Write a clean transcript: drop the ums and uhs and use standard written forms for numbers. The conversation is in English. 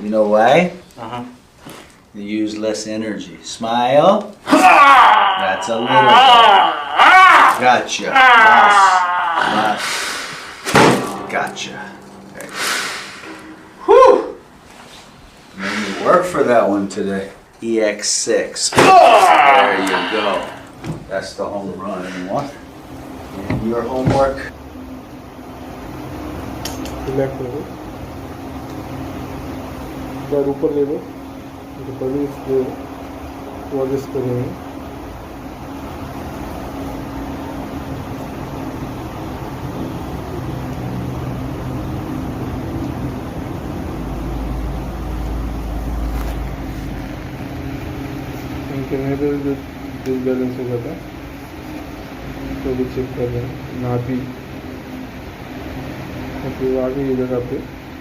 You know why? You use less energy. Smile. That's a little bit. Gotcha. Last. Gotcha. Okay. Whew. Made me work for that one today. EX6. There you go. That's the home run anyone. And your homework. Relax हो जाओ, पैर ऊपर ले लो, तो पहले इसको adjust करेंगे। इनके मेरे जो डिसबैलेंस हो जाता तो भी चेक कर लें, नाभि फिर आगे ये जगह पे